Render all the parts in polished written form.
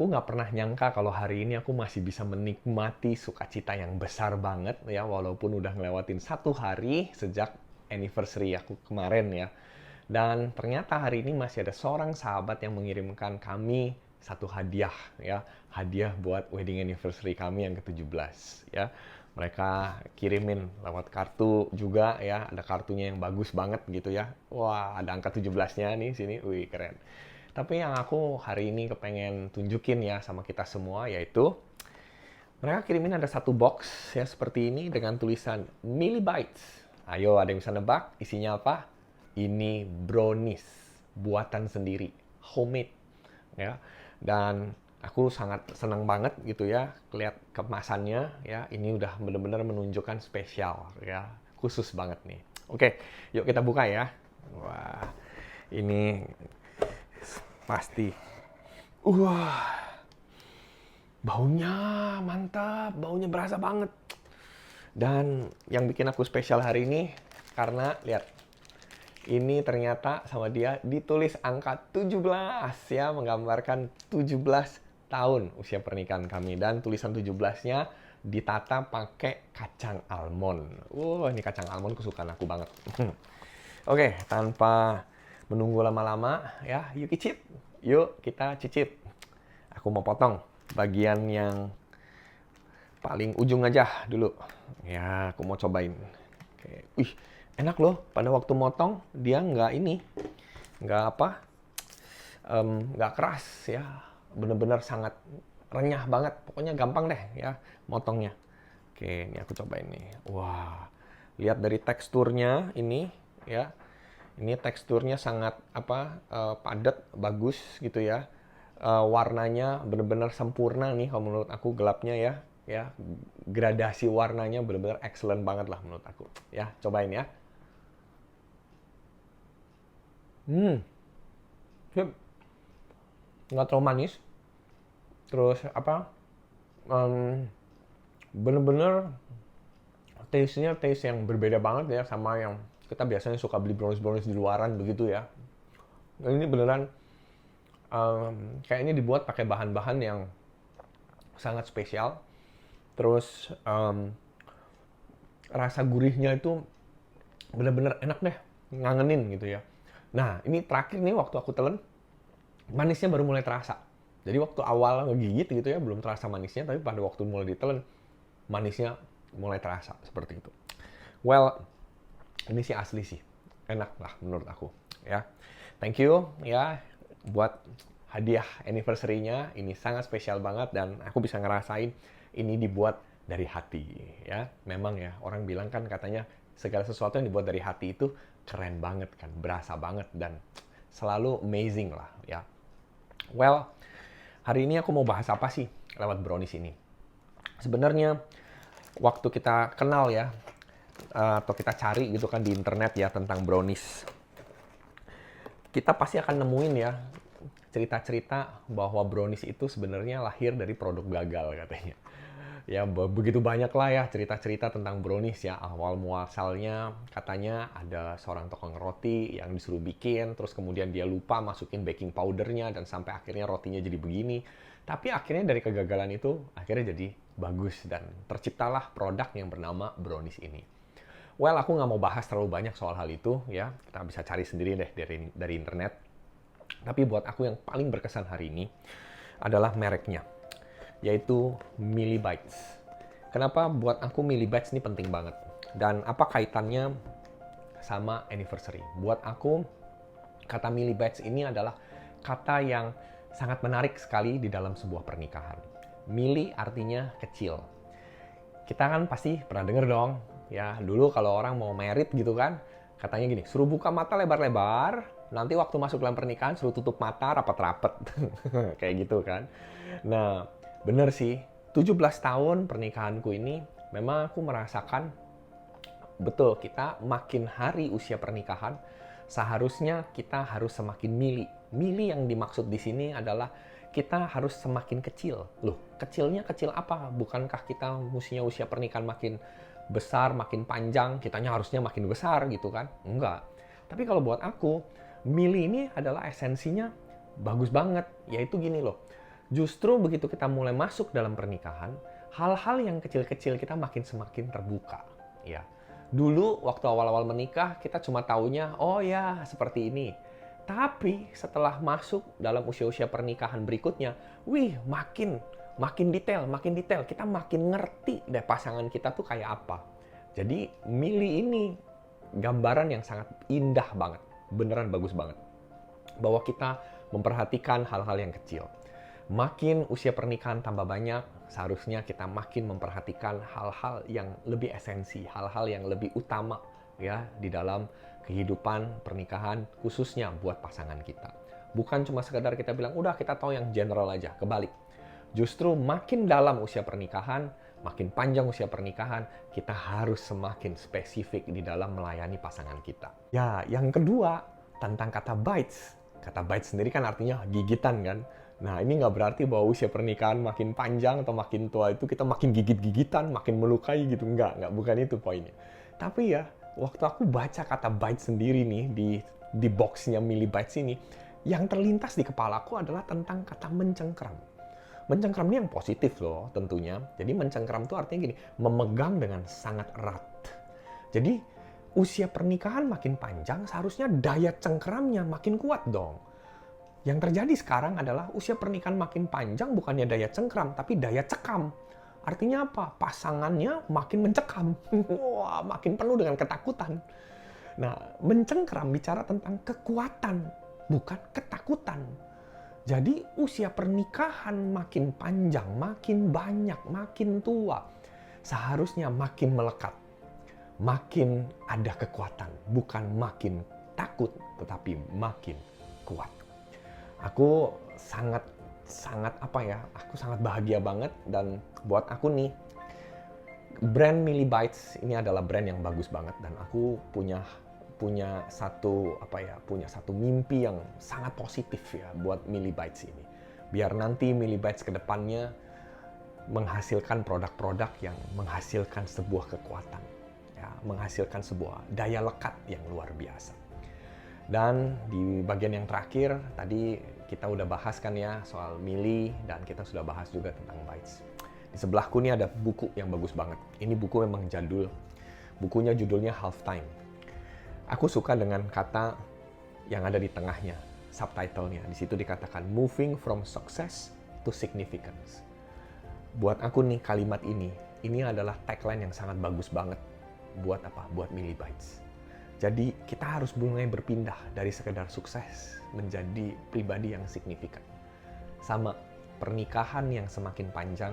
aku nggak pernah nyangka kalau hari ini aku masih bisa menikmati sukacita yang besar banget ya, walaupun udah ngelewatin 1 hari sejak anniversary aku kemarin ya. Dan ternyata hari ini masih ada seorang sahabat yang mengirimkan kami satu hadiah ya, hadiah buat wedding anniversary kami yang ke-17 ya. Mereka kirimin lewat kartu juga ya, ada kartunya yang bagus banget gitu ya. Wah, ada angka 17-nya nih sini, wih keren. Tapi yang aku hari ini kepengen tunjukin ya sama kita semua yaitu mereka kirimin ada satu box ya seperti ini dengan tulisan Millibytes. Ayo ada yang bisa nebak isinya apa? Ini brownies buatan sendiri, homemade ya. Dan aku sangat senang banget gitu ya lihat kemasannya ya. Ini udah benar-benar menunjukkan spesial ya, khusus banget nih. Oke, yuk kita buka ya. Wah, ini pasti. Wah, baunya mantap, baunya berasa banget. Dan yang bikin aku spesial hari ini karena lihat, ini ternyata sama dia ditulis angka 17 ya, menggambarkan 17 tahun usia pernikahan kami. Dan tulisan 17-nya ditata pakai kacang almond. Ini kacang almond kesukaan aku banget. Oke, tanpa menunggu lama-lama ya, yuk cicip. Yuk kita cicip. Aku mau potong bagian yang paling ujung aja dulu. Ya, aku mau cobain. Oke. Wih, enak loh. Pada waktu motong dia nggak keras ya. Bener-bener sangat renyah banget. Pokoknya gampang deh ya motongnya. Oke, ini aku cobain nih. Wah, lihat dari teksturnya ini ya. Ini teksturnya sangat padat, bagus gitu ya. Warnanya bener-bener sempurna nih kalau menurut aku, gelapnya ya, gradasi warnanya bener-bener excellent banget lah menurut aku ya. Cobain ya. Sip. Nggak terlalu manis, terus bener-bener taste-nya taste yang berbeda banget ya sama yang kita biasanya suka beli brownies-brownies di luaran begitu ya. Ini beneran kayaknya dibuat pakai bahan-bahan yang sangat spesial. Terus rasa gurihnya itu bener-bener enak deh, ngangenin gitu ya. Nah, ini terakhir nih waktu aku telan, manisnya baru mulai terasa. Jadi waktu awal ngegigit gitu ya, belum terasa manisnya, tapi pada waktu mulai ditelan, manisnya mulai terasa seperti itu. Well, ini sih asli sih, enak lah menurut aku ya. Thank you ya buat hadiah anniversary-nya, ini sangat spesial banget dan aku bisa ngerasain ini dibuat dari hati ya. Memang ya, orang bilang kan katanya segala sesuatu yang dibuat dari hati itu keren banget kan, berasa banget dan selalu amazing lah ya. Well, hari ini aku mau bahas apa sih lewat brownies ini? Sebenarnya waktu kita kenal ya, atau kita cari gitu kan di internet ya tentang brownies, kita pasti akan nemuin ya cerita-cerita bahwa brownies itu sebenarnya lahir dari produk gagal katanya. Ya begitu banyak lah ya cerita-cerita tentang brownies ya. Awal muasalnya katanya ada seorang tukang roti yang disuruh bikin, terus kemudian dia lupa masukin baking powdernya dan sampai akhirnya rotinya jadi begini. Tapi akhirnya dari kegagalan itu akhirnya jadi bagus dan terciptalah produk yang bernama brownies ini. Well, aku nggak mau bahas terlalu banyak soal hal itu ya. Kita bisa cari sendiri deh dari internet. Tapi buat aku yang paling berkesan hari ini adalah mereknya, yaitu Millibytes. Kenapa buat aku Millibytes ini penting banget? Dan apa kaitannya sama anniversary? Buat aku, kata Millibytes ini adalah kata yang sangat menarik sekali di dalam sebuah pernikahan. Milli artinya kecil. Kita kan pasti pernah denger dong, ya dulu kalau orang mau merit gitu kan, katanya gini, suruh buka mata lebar-lebar, nanti waktu masuk dalam pernikahan suruh tutup mata rapat-rapat. Kayak gitu kan. Nah, bener sih, 17 tahun pernikahanku ini memang aku merasakan betul kita makin hari usia pernikahan seharusnya kita harus semakin milih. Milih yang dimaksud di sini adalah kita harus semakin kecil. Loh, kecilnya kecil apa? Bukankah kita mestinya usia pernikahan makin besar, makin panjang, kitanya harusnya makin besar gitu kan? Enggak. Tapi kalau buat aku, milih ini adalah esensinya bagus banget, yaitu gini loh. Justru begitu kita mulai masuk dalam pernikahan, hal-hal yang kecil-kecil kita semakin terbuka. Ya, dulu waktu awal-awal menikah kita cuma taunya, oh ya seperti ini. Tapi setelah masuk dalam usia-usia pernikahan berikutnya, wih makin detail. Kita makin ngerti deh pasangan kita tuh kayak apa. Jadi Mili ini gambaran yang sangat indah banget, beneran bagus banget. Bahwa kita memperhatikan hal-hal yang kecil. Makin usia pernikahan tambah banyak, seharusnya kita makin memperhatikan hal-hal yang lebih esensi, hal-hal yang lebih utama ya di dalam kehidupan pernikahan, khususnya buat pasangan kita. Bukan cuma sekedar kita bilang, udah kita tahu yang general aja, kebalik. Justru makin dalam usia pernikahan, makin panjang usia pernikahan, kita harus semakin spesifik di dalam melayani pasangan kita. Ya, yang kedua, tentang kata bites. Kata bites sendiri kan artinya gigitan kan. Nah, ini nggak berarti bahwa usia pernikahan makin panjang atau makin tua itu kita makin gigit-gigitan, makin melukai gitu. Nggak, bukan itu poinnya. Tapi ya, waktu aku baca kata bites sendiri nih di boxnya Mili Bites ini, yang terlintas di kepalaku adalah tentang kata mencengkram. Mencengkram ini yang positif loh tentunya. Jadi mencengkram itu artinya gini, memegang dengan sangat erat. Jadi usia pernikahan makin panjang, seharusnya daya cengkramnya makin kuat dong. Yang terjadi sekarang adalah usia pernikahan makin panjang bukannya daya cengkram, tapi daya cekam. Artinya apa? Pasangannya makin mencekam. Wah, makin penuh dengan ketakutan. Nah, mencengkram bicara tentang kekuatan, bukan ketakutan. Jadi usia pernikahan makin panjang, makin banyak, makin tua. Seharusnya makin melekat. Makin ada kekuatan. Bukan makin takut, tetapi makin kuat. Aku sangat bahagia banget, dan buat aku nih brand Mili Bites ini adalah brand yang bagus banget, dan aku punya satu mimpi yang sangat positif ya buat Mili Bites ini. Biar nanti Mili Bites ke depannya menghasilkan produk-produk yang menghasilkan sebuah kekuatan, ya, menghasilkan sebuah daya lekat yang luar biasa. Dan di bagian yang terakhir, tadi kita udah bahas kan ya soal Mili, dan kita sudah bahas juga tentang Bites. Di sebelahku ini ada buku yang bagus banget. Ini buku memang jadul. Bukunya judulnya Halftime. Aku suka dengan kata yang ada di tengahnya, subtitlenya. Di situ dikatakan, Moving from Success to Significance. Buat aku nih kalimat ini adalah tagline yang sangat bagus banget. Buat apa? Buat Mili Bites. Jadi kita harus mulai berpindah dari sekedar sukses menjadi pribadi yang signifikan. Sama, pernikahan yang semakin panjang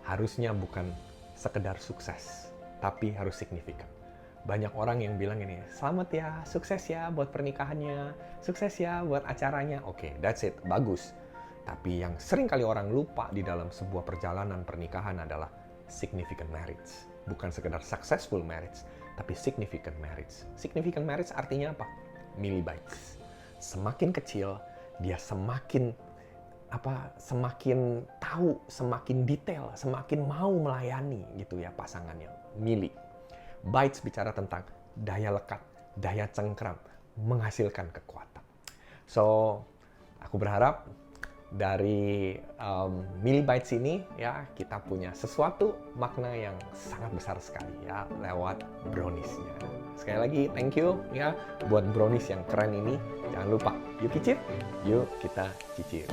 harusnya bukan sekedar sukses, tapi harus signifikan. Banyak orang yang bilang ini, selamat ya, sukses ya buat pernikahannya, sukses ya buat acaranya. Oke, that's it, bagus. Tapi yang sering kali orang lupa di dalam sebuah perjalanan pernikahan adalah significant marriage. Bukan sekedar successful marriage, tapi significant marriage. Significant marriage artinya apa? Mili Bites. Semakin kecil, dia semakin tahu, semakin detail, semakin mau melayani gitu ya pasangannya. Mili. Bites bicara tentang daya lekat, daya cengkram, menghasilkan kekuatan. So, aku berharap dari Mili Bites ini ya kita punya sesuatu makna yang sangat besar sekali ya lewat brownies-nya. Sekali lagi thank you ya buat brownies yang keren ini. Jangan lupa yuk cicip, yuk kita cicip.